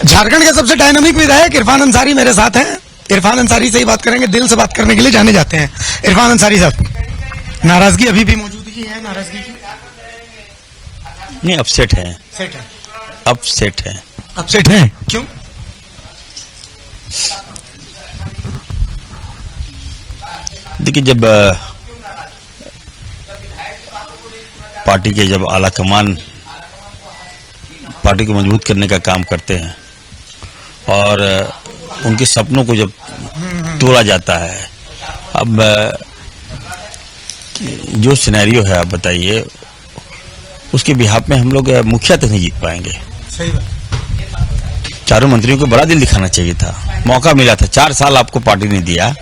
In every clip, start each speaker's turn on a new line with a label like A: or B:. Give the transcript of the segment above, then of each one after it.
A: झारखंड के सबसे डायनामिक विधायक इरफान अंसारी मेरे साथ हैं। इरफान अंसारी से ही बात करेंगे, दिल से बात करने के लिए जाने जाते हैं। इरफान अंसारी साहब, नाराजगी अभी भी मौजूदगी है? नाराजगी की
B: नहीं, अपसेट है।
A: सेट है,
B: अपसेट है।
A: अपसेट है, क्यों?
B: देखिए, जब पार्टी के जब आला कमान पार्टी को मजबूत करने का काम करते हैं और उनके सपनों को जब तोड़ा जाता है, अब जो सिनेरियो है आप बताइए, उसके बिहाफ में हम लोग मुखिया तक नहीं जीत पाएंगे।
A: सही बात।
B: चारों मंत्रियों को बड़ा दिल दिखाना चाहिए था, मौका मिला था। 4 साल आपको पार्टी ने दिया,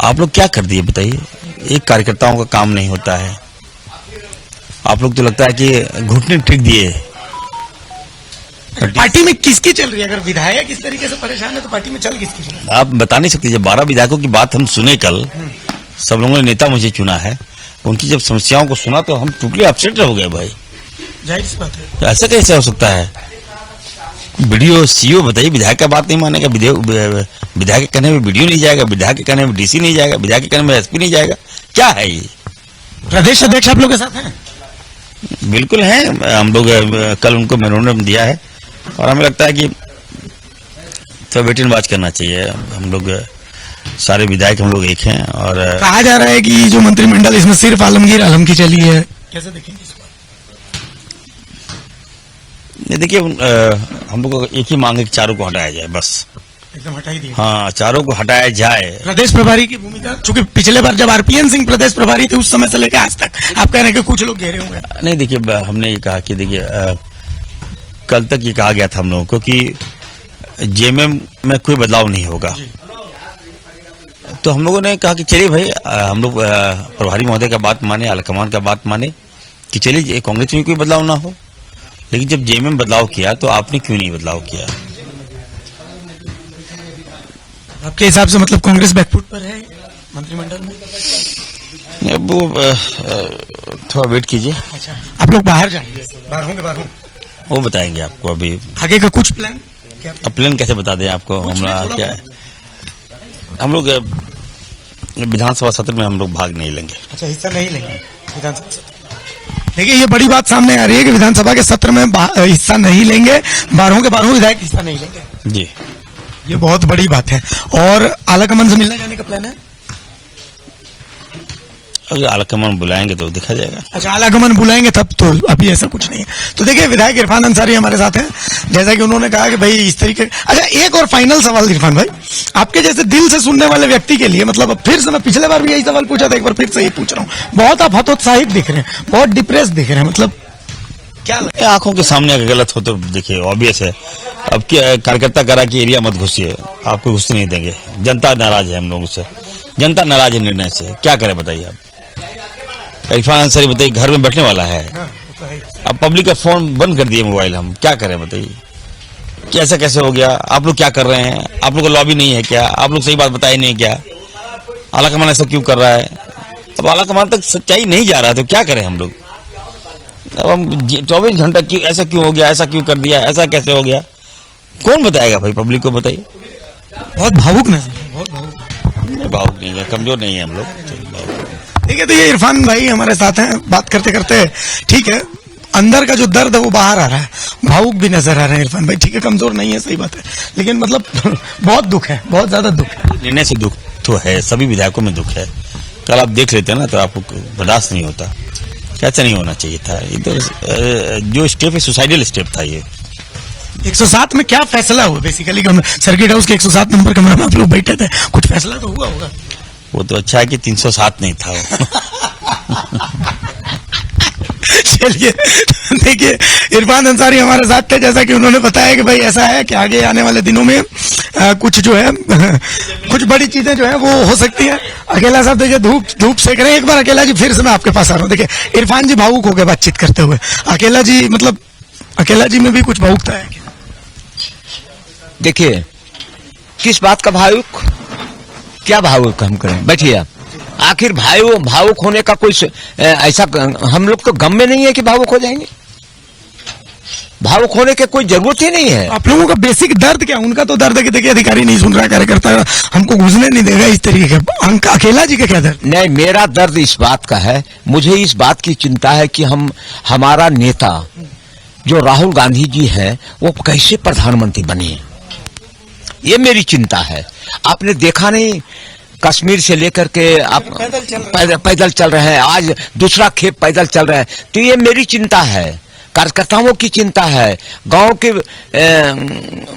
B: आप लोग क्या कर दिए बताइए? एक कार्यकर्ताओं का काम नहीं होता है। आप लोग तो लगता है कि घुटने टेक दिए।
A: पार्टी में किसकी चल रही है? अगर विधायक इस तरीके से परेशान है तो पार्टी में चल किसकी रही है?
B: आप बता नहीं सकते। जब 12 विधायकों की बात हम सुने कल, सब लोगों ने नेता मुझे चुना है, उनकी जब समस्याओं को सुना तो हम टोटली अपसेट हो गए भाई।
A: जाहिर सी बात है।
B: ऐसा कैसे हो सकता है? वीडियो सीओ बताइए, विधायक का बात नहीं मानेगा, विधायक के कहने में वीडियो नहीं जाएगा, विधायक के कहने में डीसी नहीं जाएगा, विधायक के कहने में एसपी नहीं जाएगा, क्या है ये?
A: प्रदेश अध्यक्ष आप लोग के साथ हैं?
B: बिल्कुल है। हम लोग कल उनको मेमोरेंडम दिया है और हमें लगता है कि तो वेट एंड वॉच करना चाहिए। हम लोग सारे विधायक हम लोग एक हैं। और
A: कहा जा रहा है कि जो मंत्रिमंडल इसमें सिर्फ आलमगीर आलम की चली है, कैसे देखेंगे इस बात?
B: देखिए, हम लोग एक ही मांग है कि चारों को हटाया जाए, बस
A: एकदम हटा ही दिया।
B: हाँ, चारों को हटाया जाए।
A: प्रदेश प्रभारी की भूमिका, चूंकि पिछले बार जब आरपीएन सिंह प्रदेश प्रभारी थे उस समय से लेकर आज तक आप कह रहे हैं कि कुछ लोग घेरे हुए।
B: नहीं, देखिए, हमने ये कहा कि देखिए, कल तक ये कहा गया था हम लोगों को कि जेएमएम में कोई बदलाव नहीं होगा। तो हम लोगों ने कहा कि चलिए भाई, हम लोग प्रभारी महोदय का बात माने, आलाकमान का बात माने कि चलिए कांग्रेस में कोई बदलाव ना हो। लेकिन जब जेएमएम बदलाव किया तो आपने क्यों नहीं बदलाव किया?
A: आपके हिसाब से मतलब कांग्रेस बैकफुट पर है मंत्रिमंडल में?
B: अब वो थोड़ा वेट कीजिए।
A: अच्छा, आप लोग बाहर जाएंगे? बाहर
B: वो बताएंगे आपको। अभी
A: आगे का कुछ प्लान क्या?
B: अब प्लान कैसे बता दें आपको? हमारा क्या है, हम लोग विधानसभा सत्र में हम लोग भाग नहीं लेंगे।
A: अच्छा, हिस्सा नहीं लेंगे विधानसभा सत्र? देखिए, ये बड़ी बात सामने आ रही है कि विधानसभा के सत्र में हिस्सा नहीं लेंगे, 12 के 12 विधायक हिस्सा नहीं लेंगे
B: जी।
A: ये बहुत बड़ी बात है। और आलाकमान से मिलने जाने का प्लान है?
B: अगर आलाकमान बुलाएंगे तो देखा जाएगा।
A: अच्छा, आलाकमान बुलाएंगे तब तो, अभी ऐसा कुछ नहीं है। तो देखिए, विधायक इरफान अंसारी हमारे साथ हैं, जैसा कि उन्होंने कहा कि भाई इस तरीके। अच्छा, एक और फाइनल सवाल इरफान भाई, आपके जैसे दिल से सुनने वाले व्यक्ति के लिए, मतलब फिर से मैं पिछले बार भी यही सवाल पूछा था, एक बार फिर से यही पूछ रहा हूँ। बहुत आप हतोत्साहित दिख रहे हैं, बहुत डिप्रेस दिख रहे हैं, मतलब क्या लगता है?
B: आंखों के सामने अगर गलत हो तो देखिए ऑब्वियस है। अब क्या कार्यकर्ता करा कि एरिया मत घुसिए, आपको घुसने नहीं देंगे। जनता नाराज है हम लोगों से, जनता नाराज है निर्णय से। क्या करे बताइए आप? इरफान अंसारी बताइए घर में बैठने वाला है, अब पब्लिक का फोन बंद कर दिए मोबाइल, हम क्या करें बताइए? कैसा कैसे हो गया? आप लोग क्या कर रहे हैं? आप लोग का लॉबी नहीं है क्या? आप लोग सही बात बताए नहीं क्या? आलाकमान ऐसा क्यों कर रहा है? अब आलाकमान तक सच्चाई नहीं जा रहा है तो क्या करें हम लोग? अब हम 24 घंटा क्यों ऐसा क्यों हो गया, ऐसा क्यों कर दिया, ऐसा कैसे हो गया? कौन बताएगा भाई? पब्लिक को बताइए।
A: बहुत भावुक नजर, बहुत भावुक।
B: भावुक नहीं है, कमजोर नहीं है हम लोग।
A: ठीक है, तो ये इरफान भाई हमारे साथ हैं, बात करते करते ठीक है, अंदर का जो दर्द है वो बाहर आ रहा है, भावुक भी नजर आ रहे हैं इरफान भाई। ठीक है, कमजोर नहीं है, सही बात है, लेकिन मतलब बहुत दुख है, बहुत ज्यादा दुख है।
B: निर्णय से दुख तो है, सभी विधायकों में दुख है। कल आप देख लेते हैं ना तो आपको बर्दाश्त नहीं होता। ऐसा नहीं होना चाहिए था। ये तो जो स्टेप है सुसाइडल स्टेप था। ये
A: 107 में क्या फैसला हुआ? बेसिकली सर्किट हाउस के 107 नंबर कमरे में आप लोग बैठे थे, कुछ फैसला तो हुआ होगा?
B: वो तो अच्छा है कि 307 नहीं था।
A: चलिए, देखिए, इरफान अंसारी हमारे साथ थे, जैसा कि उन्होंने बताया कि भाई ऐसा है कि आगे आने वाले दिनों में कुछ जो है कुछ बड़ी चीजें जो है वो हो सकती है। अकेला साहब देखिए धूप सेक रहे हैं। एक बार अकेला जी फिर से मैं आपके पास आ रहा हूँ। देखिए, इरफान जी भावुक हो गए बातचीत करते हुए। अकेला जी, मतलब अकेला जी में भी कुछ भावुकता है क्या?
C: देखिए, किस बात का भावुक, क्या भावुक हम करें? बैठिए आप। आखिर भावुक होने का कोई ऐसा हम लोग तो गम में नहीं है कि भावुक हो जाएंगे। भावुक होने की कोई जरूरत ही नहीं है।
A: आप लोगों का बेसिक दर्द क्या? उनका तो दर्द है कि देखिए अधिकारी नहीं सुन रहा, कार्यकर्ता हमको घुसने नहीं देगा, इस तरीके का। अकेला जी का क्या दर्द?
C: नहीं, मेरा दर्द इस बात का है, मुझे इस बात की चिंता है कि हमारा नेता जो राहुल गांधी जी है वो कैसे प्रधानमंत्री बने, ये मेरी चिंता है। आपने देखा नहीं, कश्मीर से लेकर के आप पैदल चल रहे हैं, आज दूसरा खेप पैदल चल रहे हैं, तो ये मेरी चिंता है, कार्यकर्ताओं की चिंता है, गांव के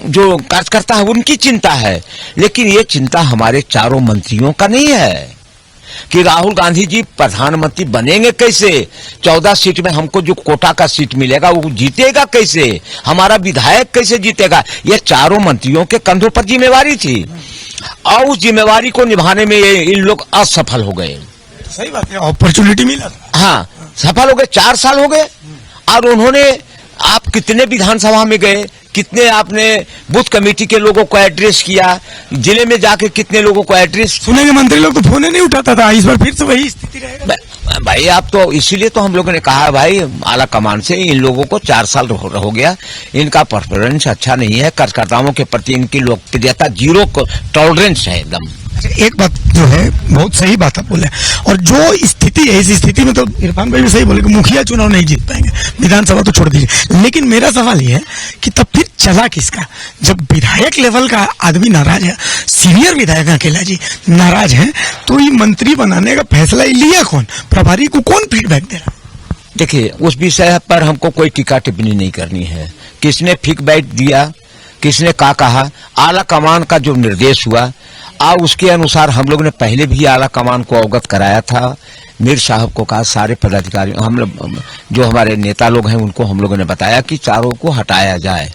C: जो कार्यकर्ता है उनकी चिंता है। लेकिन ये चिंता हमारे चारों मंत्रियों का नहीं है कि राहुल गांधी जी प्रधानमंत्री बनेंगे कैसे, 14 सीट में हमको जो कोटा का सीट मिलेगा वो जीतेगा कैसे, हमारा विधायक कैसे जीतेगा, ये चारों मंत्रियों के कंधों पर जिम्मेवारी थी और उस जिम्मेवारी को निभाने में इन लोग असफल हो गए।
A: सही बात है, अपॉर्चुनिटी मिला।
C: हाँ, सफल हो गए, 4 साल हो गए। और उन्होंने, आप कितने विधानसभा में गए, कितने आपने बूथ कमेटी के लोगों को एड्रेस किया, जिले में जाके कितने लोगों को एड्रेस।
A: सुनेंगे मंत्री लोग तो फोन नहीं उठाता था, इस बार फिर से वही स्थिति रहेगा।
C: भाई आप तो, इसीलिए तो हम लोगों ने कहा भाई आला कमान से, इन लोगों को 4 साल हो गया, इनका परफॉर्मेंस अच्छा नहीं है, कार्यकर्ताओं के प्रति इनकी लोकप्रियता जीरो टॉलरेंस है एकदम।
A: एक बात जो है, बहुत सही बात आप बोले, और जो स्थिति है, इस स्थिति में तो इरफान भाई भी सही बोले कि मुखिया चुनाव नहीं जीत पाएंगे, विधानसभा तो छोड़ दीजिए। लेकिन मेरा सवाल ये है कि तब फिर चला किसका? जब विधायक लेवल का आदमी नाराज है, सीनियर विधायक अकेला जी नाराज है, तो ये मंत्री बनाने का फैसला लिया कौन? प्रभारी को कौन फीडबैक दे रहा?
C: देखिए, उस विषय पर हमको कोई टीका टिप्पणी नहीं करनी है, किसने फीडबैक दिया, किसने क्या कहा। आला कमान का जो निर्देश हुआ और उसके अनुसार हम लोग ने पहले भी आला कमान को अवगत कराया था, मीर साहब को कहा, सारे पदाधिकारी, हम लोग जो हमारे नेता लोग हैं उनको हम लोगों ने बताया कि चारों को हटाया जाए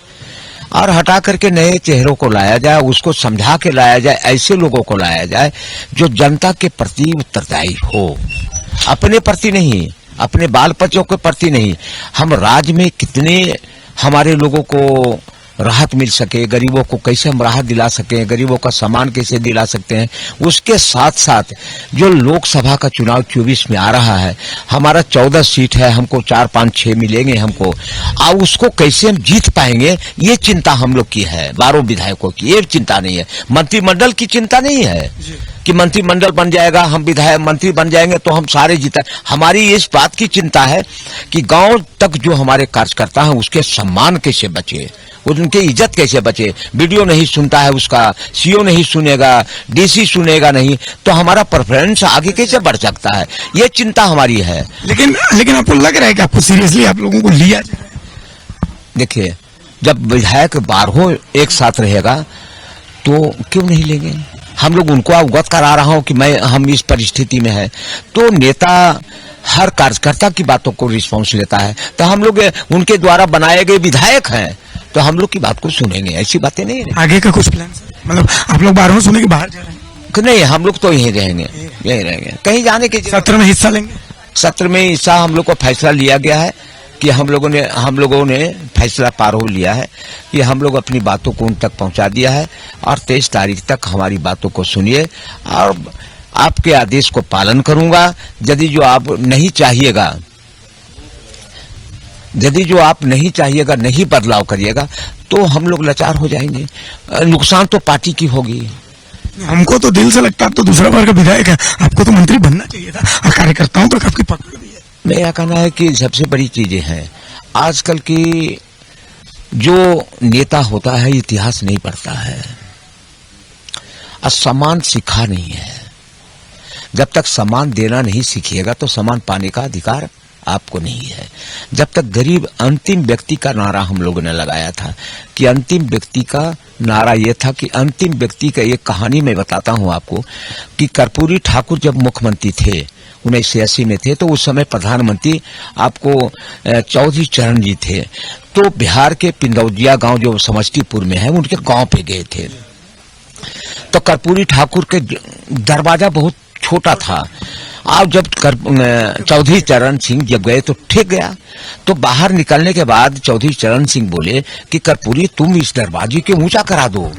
C: और हटा करके नए चेहरों को लाया जाए, उसको समझा के लाया जाए, ऐसे लोगों को लाया जाए जो जनता के प्रति उत्तरदायी हो, अपने प्रति नहीं, अपने बाल बच्चों के प्रति नहीं। हम राज्य में कितने हमारे लोगों को राहत मिल सके, गरीबों को कैसे हम राहत दिला सकें, गरीबों का सम्मान कैसे दिला सकते हैं, उसके साथ साथ जो लोकसभा का चुनाव 24 में आ रहा है, हमारा 14 सीट है, हमको 4, 5, 6 मिलेंगे हमको, और उसको कैसे हम जीत पाएंगे, ये चिंता हम लोग की है, 12 विधायकों की। ये चिंता नहीं है, मंत्रिमंडल की चिंता नहीं है कि मंत्रिमंडल बन जाएगा, हम विधायक मंत्री बन जाएंगे तो हम सारे जीता। हमारी इस बात की चिंता है कि गांव तक जो हमारे कार्यकर्ता हैं उसके सम्मान कैसे बचे, उनकी इज्जत कैसे बचे। वीडियो नहीं सुनता है उसका, सीओ नहीं सुनेगा, डीसी सुनेगा नहीं, तो हमारा प्रेफरेंस आगे कैसे बढ़ सकता है, ये चिंता हमारी है।
A: लेकिन आपको लग रहा है कि आपको सीरियसली आप लोगों को लिया जाए?
C: देखिए, जब विधायक 12 एक साथ रहेगा तो क्यों नहीं लेंगे। हम लोग उनको अवगत करा रहा हूं कि हम इस परिस्थिति में है, तो नेता हर कार्यकर्ता की बातों को रिस्पॉन्स लेता है, तो हम लोग उनके द्वारा बनाए गए विधायक हैं तो हम लोग की बात को सुनेंगे, ऐसी बातें नहीं है।
A: आगे का कुछ प्लान? मतलब आप लोग 12 सुने के बाहर जा रहे हैं?
C: नहीं, हम लोग तो यहीं रहेंगे, कहीं जाने के।
A: सत्र में हिस्सा लेंगे?
C: सत्र में हिस्सा हम लोग को फैसला लिया गया है कि हम लोगों ने फैसला पारो लिया है कि हम लोग अपनी बातों को उन तक पहुंचा दिया है और 23 तारीख तक हमारी बातों को सुनिए और आपके आदेश को पालन करूंगा। यदि जो आप नहीं चाहिएगा, नहीं बदलाव करिएगा तो हम लोग लाचार हो जाएंगे, नुकसान तो पार्टी की होगी।
A: हमको तो दिल से लगता है आप तो दूसरा बार का विधायक है, आपको तो मंत्री बनना चाहिए था, और कार्यकर्ताओं तक आपकी पकड़ भी है।
C: मेरा कहना है कि सबसे बड़ी चीजें हैं, आजकल की जो नेता होता है इतिहास नहीं पढ़ता है और सम्मान सीखा नहीं है। जब तक सम्मान देना नहीं सीखिएगा तो सम्मान पाने का अधिकार आपको नहीं है। जब तक गरीब, अंतिम व्यक्ति का नारा हम लोगों ने लगाया था कि अंतिम व्यक्ति का नारा यह था कि अंतिम व्यक्ति का एक कहानी मैं बताता हूं आपको कि कर्पूरी ठाकुर जब मुख्यमंत्री थे 1980 में थे, तो उस समय प्रधानमंत्री आपको चौधरी चरण जी थे, तो बिहार के पिंदौजिया गांव जो समस्तीपुर में है उनके गांव पे गए थे। तो कर्पूरी ठाकुर के दरवाजा बहुत छोटा था, आप जब चौधरी चरण सिंह जब गए तो ठीक गया, तो बाहर निकलने के बाद चौधरी चरण सिंह बोले कि कर्पूरी तुम इस दरवाजे के ऊंचा करा दो।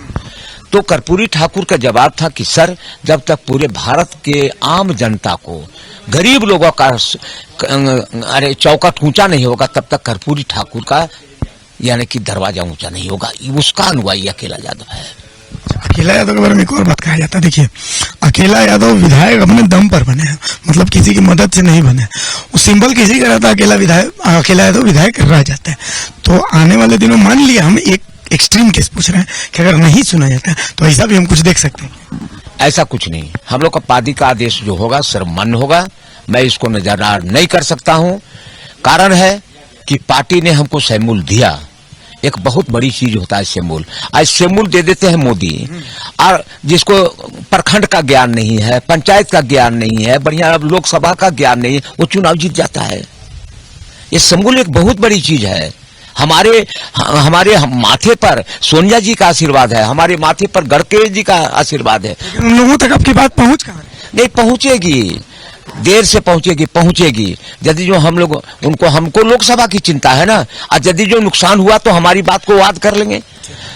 C: तो कर्पूरी ठाकुर का जवाब था कि सर, जब तक पूरे भारत के आम जनता को, गरीब लोगों का चौकट ऊंचा नहीं होगा तब तक कर्पूरी ठाकुर का यानी कि दरवाजा ऊंचा नहीं होगा, उसका अनुयायी अकेला यादव है।
A: अकेला यादव के बारे में एक और बात कहा जाता है। देखिए, अकेला यादव विधायक अपने दम पर बने हैं, मतलब किसी की मदद से नहीं बने। वो सिंबल किसी का रहता है, अकेला यादव विधायक रह जाता है। तो आने वाले दिनों मान लिया हम एक एक्सट्रीम केस पूछ रहे हैं कि अगर नहीं सुना जाता है तो ऐसा भी हम कुछ देख सकते हैं।
C: ऐसा कुछ नहीं, हम लोग का पार्टी का आदेश जो होगा सर्वमान्य होगा। मैं इसको नजरअंदाज नहीं कर सकता हूं। कारण है कि पार्टी ने हमको शैमूल दिया, एक बहुत बड़ी चीज होता है शैमूल। आज शैमूल दे देते हैं मोदी, और जिसको प्रखंड का ज्ञान नहीं है, पंचायत का ज्ञान नहीं है, बढ़िया लोकसभा का ज्ञान नहीं है, वो चुनाव जीत जाता है। ये शैमूल एक बहुत बड़ी चीज है। हमारे माथे पर सोनिया जी का आशीर्वाद है, हमारे माथे पर गडकरी जी का आशीर्वाद है।
A: उन लोगों तक आपकी बात पहुंच कहाँ है?
C: नहीं पहुंचेगी, देर से पहुंचेगी। यदि जो हम लोग हमको लोकसभा की चिंता है ना, और यदि जो नुकसान हुआ तो हमारी बात को याद कर लेंगे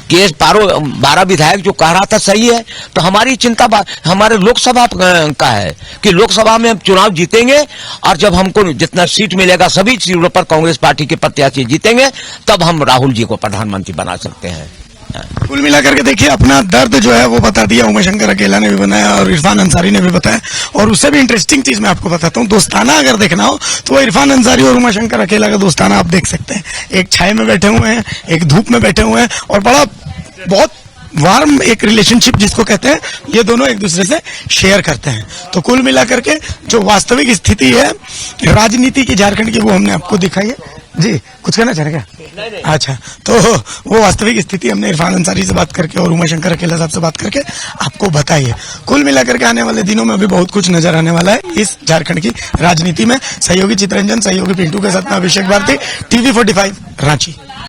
C: कि 12 विधायक जो कह रहा था सही है। तो हमारी चिंता हमारे लोकसभा का है कि लोकसभा में हम चुनाव जीतेंगे, और जब हमको जितना सीट मिलेगा सभी सीटों पर कांग्रेस पार्टी के प्रत्याशी जीतेंगे, तब हम राहुल जी को प्रधानमंत्री बना सकते हैं।
A: कुल मिलाकर के देखिए, अपना दर्द जो है वो बता दिया उमाशंकर अकेला ने भी बनाया और इरफान अंसारी ने भी बताया। और उससे भी इंटरेस्टिंग चीज मैं आपको बताता हूँ, दोस्ताना अगर देखना हो तो इरफान अंसारी और उमाशंकर अकेला का दोस्ताना आप देख सकते हैं। एक छाये में बैठे हुए हैं, एक धूप में बैठे हुए हैं, और बहुत वार्म एक रिलेशनशिप जिसको कहते हैं, ये दोनों एक दूसरे से शेयर करते हैं। तो कुल मिलाकर के जो वास्तविक स्थिति है राजनीति की झारखंड की, वो हमने आपको दिखाई है। जी कुछ कहना चाह रहे क्या? अच्छा, तो वो वास्तविक स्थिति हमने इरफान अंसारी से बात करके और उमाशंकर अकेला साहब से बात करके आपको बताई है। कुल मिलाकर के आने वाले दिनों में भी बहुत कुछ नजर आने वाला है इस झारखंड की राजनीति में। सहयोगी चित्रंजन, सहयोगी पिंटू के साथ में अभिषेक भारती, TV45 रांची।